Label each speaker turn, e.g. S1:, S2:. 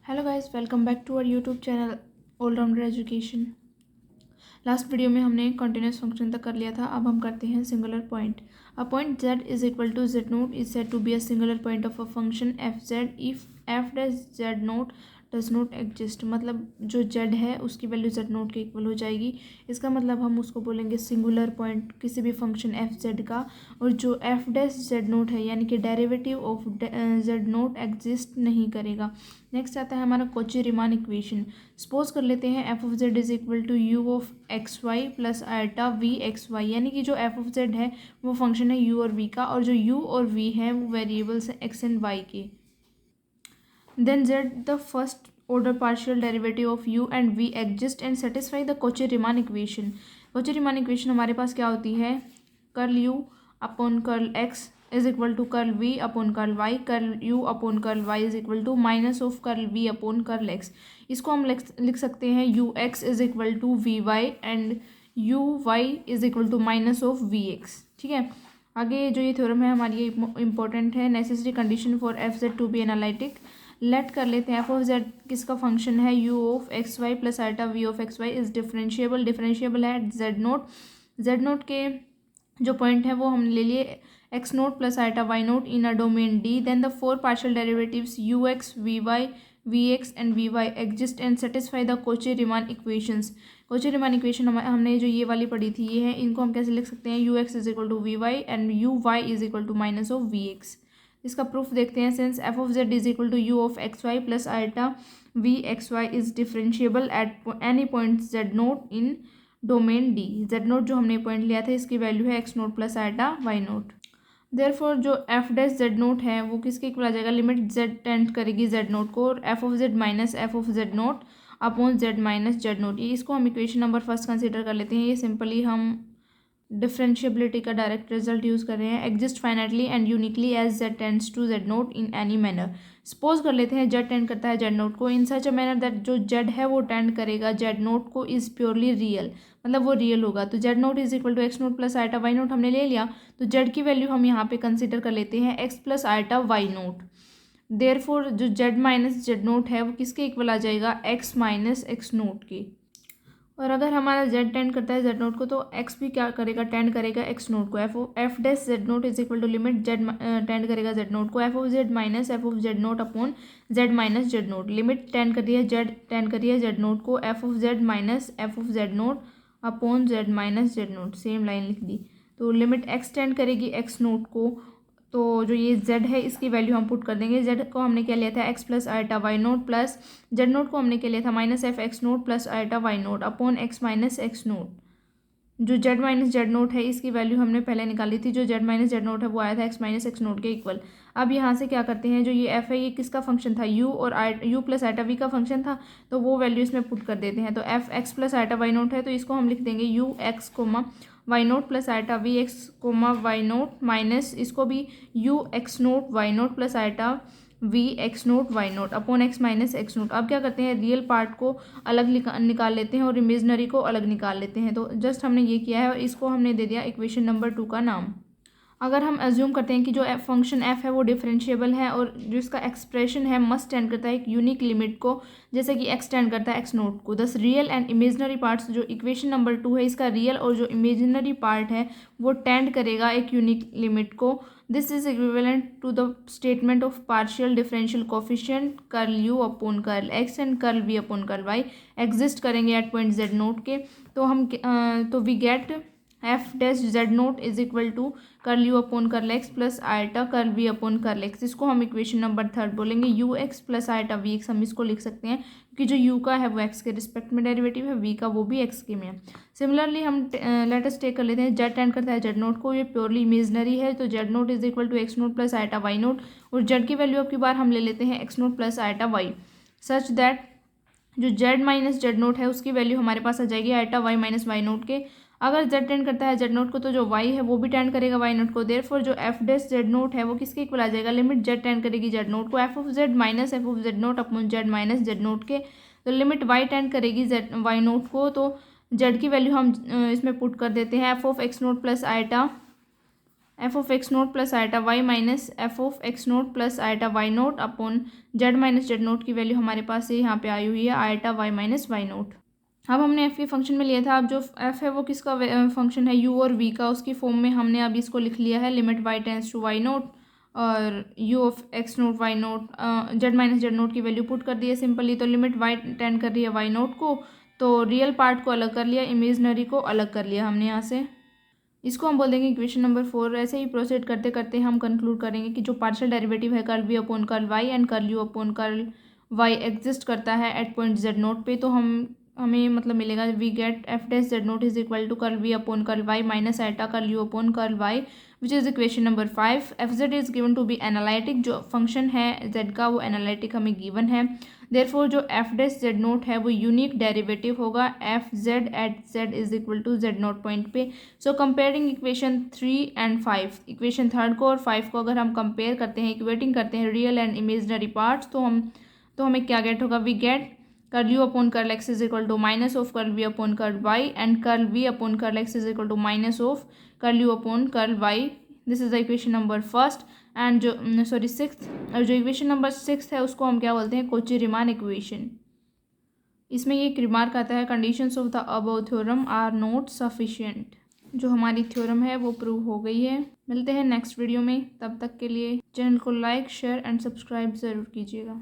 S1: Hello guys, welcome back to our YouTube channel all rounder education. Last video में हमने continuous function तक कर लिया था। अब हम करते हैं singular point. A point z is equal to z naught is said to be a singular point of a function f z if f dash z naught does not exist. मतलब जो z है उसकी value z naught के equal हो जाएगी। इसका मतलब हम उसको बोलेंगे सिंगुलर पॉइंट किसी भी फंक्शन एफ जेड का। और जो एफ डैश जेड नोट है यानी कि derivative of z note exist नहीं करेगा। नेक्स्ट आता है हमारा कॉची रीमान इक्वेशन। सपोज कर लेते हैं f of z is equal to u of x y plus iota v x y, यानी कि जो एफ ऑफ जेड है वो फंक्शन है यू और वी का, और जो यू और वी है वो वेरिएबल्स हैं एक्स एंड वाई के। Then z the first order partial derivative of u and v exist and satisfy the Cauchy-Riemann equation। Cauchy-Riemann equation हमारे पास क्या होती है, curl u upon curl x is equal to curl v upon curl y, curl u upon curl y is equal to minus of curl v upon curl x। इसको हम लिख सकते हैं u x is equal to v y and u y is equal to minus of v x. ठीक है, आगे जो ये थ्योरम है हमारी ये इंपॉर्टेंट है। Necessary condition for f z to be analytic. Let कर लेते हैं एफ ऑफ जेड किसका फंक्शन है, u of x y plus iota v of x y is differentiable है जेड नोट। जेड नोट के जो पॉइंट है वो हमने ले लिए x note plus iota Y naught in a domain D. Then the four partial derivatives u x v y v x and we Y exist and satisfy the Cauchy Riemann equations. Cauchy Riemann equation हमने जो ये वाली पढ़ी थी ये है, इनको हम कैसे लिख सकते हैं, u x is equal to v y and u y is equal to minus of v x. इसका प्रूफ देखते हैं। Since f of z is equal to u of x y plus iota v x y is differentiable at any point z naught in domain D. Z naught जो हमने point लिया था इसकी value है x note plus iota Y naught. Therefore जो F dash z naught है वो किसके इक्वल आ जाएगा, लिमिट जेड टेंड करेगी जेड नोट को, और F of z minus f of z naught upon z minus z note. ये इसको हम इक्वेशन नंबर फर्स्ट कंसिडर कर लेते हैं। ये सिंपली हम डिफरेंशिएबिलिटी का डायरेक्ट रिजल्ट यूज़ कर रहे हैं। Exist finitely and uniquely as z tends to z naught in any manner. Suppose कर लेते हैं जेड टेंड करता है जेड नोट को in such a manner that जो जेड है वो टेंड करेगा जेड नोट को इज प्योरली रियल, मतलब वो रियल होगा। तो Z note is equal to x note plus iota Y nought हमने ले लिया, तो जेड की वैल्यू हम यहाँ पे कंसिडर कर लेते हैं x plus iota Y naught. Therefore जो जेड माइनस जेड नोट है वो किसके इक्वल आ जाएगा, एक्स माइनस एक्स नोट के। और अगर हमारा जेड टेंड करता है जेड नोट को तो एक्स भी क्या करेगा, टेंड करेगा एक्स नोट को। F dash z note is equal to limit z tend करेगा जेड नोट को, f of z minus f of z naught upon z minus z naught. Limit tend कर रही है जेड टेंड कर रही है Z note को, f of z minus f of z naught upon z minus z naught. Same line लिख दी। तो लिमिट एक्स टेंड करेगी एक्स नोट को, तो जो ये z है इसकी वैल्यू हम पुट कर देंगे। z को हमने क्या लिया था x plus iota Y naught, plus z note को हमने क्या लिया था minus f x note plus iota Y naught upon x minus x naught. जो z माइनस जेड नोट है इसकी वैल्यू हमने पहले निकाली थी, जो z माइनस जेड नोट है वो आया था x माइनस एक्स नोट के इक्वल। अब यहाँ से क्या करते हैं, जो ये f है ये किसका फंक्शन था, u और u प्लस आइटा v का फंक्शन था, तो वो वैल्यू इसमें पुट कर देते हैं। तो f x plus iota Y naught है तो इसको हम लिख देंगे u x comma y naught plus iota v x comma y naught minus इसको भी u x naught y naught plus iota v x naught y naught upon x minus x naught. अब क्या करते हैं, रियल पार्ट को अलग निकाल लेते हैं और इमेजनरी को अलग निकाल लेते हैं। तो जस्ट हमने ये किया है और इसको हमने दे दिया इक्वेशन नंबर 2 का नाम। अगर हम एज्यूम करते हैं कि जो फंक्शन एफ है वो डिफरेंशिएबल है और जो इसका एक्सप्रेशन है मस्ट टेंड करता है एक यूनिक लिमिट को, जैसे कि एक्स टेंड करता है एक्स नोट को। दस रियल एंड इमेजनरी पार्ट्स, जो इक्वेशन नंबर 2 है इसका रियल और जो इमेजनरी पार्ट है वो टेंड करेगा एक यूनिक लिमिट को। This is equivalent to the statement of partial differential coefficient curl u upon curl x and curl v upon curl y exist करेंगे एट पॉइंट जेड नोट के। तो we get f dash z note is equal to curl u upon curl x plus iota curl v upon curl x. इसको हम equation number 3 बोलेंगे। U x plus iota v x हम इसको लिख सकते हैं क्योंकि जो यू का है वो एक्स के रिस्पेक्ट में डेरिवेटिव है, वी का वो भी एक्स के में है। सिमिलरली हम लेट अस टेक कर लेते हैं जेड टेंड करता है जेड नोट को, ये प्योरली इमेजनरी है, तो Z note is equal to x note plus iota Y naught, और जेड की वैल्यू अब की बार हम ले लेते हैं x note plus iota y, such that जो जेड माइनस जेड नोट है उसकी वैल्यू हमारे पास आ जाएगी iota y minus y naught के। अगर z टेंड करता है जेड नोट को तो जो y है वो भी टेंड करेगा y नोट को। देयरफॉर जो f डैश जेड नोट है वो किसके इक्वल आ जाएगा, लिमिट z टेंड करेगी जेड नोट को, f of z minus f of z naught upon z minus z naught के। तो लिमिट y टेंड करेगी y नोट को, तो z की वैल्यू हम इसमें पुट कर देते हैं, f of x naught plus iota f of x note plus iota y minus f of x note plus iota Y naught upon z minus z naught की value हमारे पास यहाँ पे आई हुई है iota y minus y naught. अब हमने एफ के फंक्शन में लिया था, अब जो एफ है वो किसका फंक्शन है, यू और वी का, उसकी फॉर्म में हमने अब इसको लिख लिया है limit y tends to y naught और u of x naught y naught z minus z naught की वैल्यू पुट कर दी है सिंपली। तो लिमिट वाई टेंड कर रही है वाई नोट को, तो रियल पार्ट को अलग कर लिया, इमेजनरी को अलग कर लिया हमने यहाँ से। इसको हम बोल देंगे इक्वेशन नंबर 4। ऐसे ही प्रोसीड करते करते हम कंक्लूड करेंगे कि जो पार्शियल डेरिवेटिव है curl v upon curl y and curl u upon curl y exist करता है एट पॉइंट जेड नोट पे, तो हमें मतलब मिलेगा we get f dash z note is equal to curl v upon curl y minus eta curl u upon curl y which is equation number 5। F z is given to be analytic, जो function है z का वो analytic हमें given है। Therefore जो F dash z naught है वो unique derivative होगा f z at z is equal to z naught point पे। So comparing equation 3 and 5, equation 3 को और 5 को अगर हम कंपेयर करते हैं, इक्वेटिंग करते हैं रियल एंड इमेजनरी पार्ट्स, तो हमें क्या गेट होगा, we get curl u upon curl x is equal to minus of curl v upon curl y and curl v upon curl x is equal to minus of curl u upon curl y. This is the equation number 1 and जो 6th, और जो equation number 6 है उसको हम क्या बोलते हैं, Kochi Riemann equation. इसमें ये एक रिमार्क आता है, conditions of the above theorem are not sufficient. जो हमारी थ्योरम है वो प्रूव हो गई है। मिलते हैं नेक्स्ट वीडियो में, तब तक के लिए चैनल को लाइक शेयर एंड सब्सक्राइब ज़रूर कीजिएगा।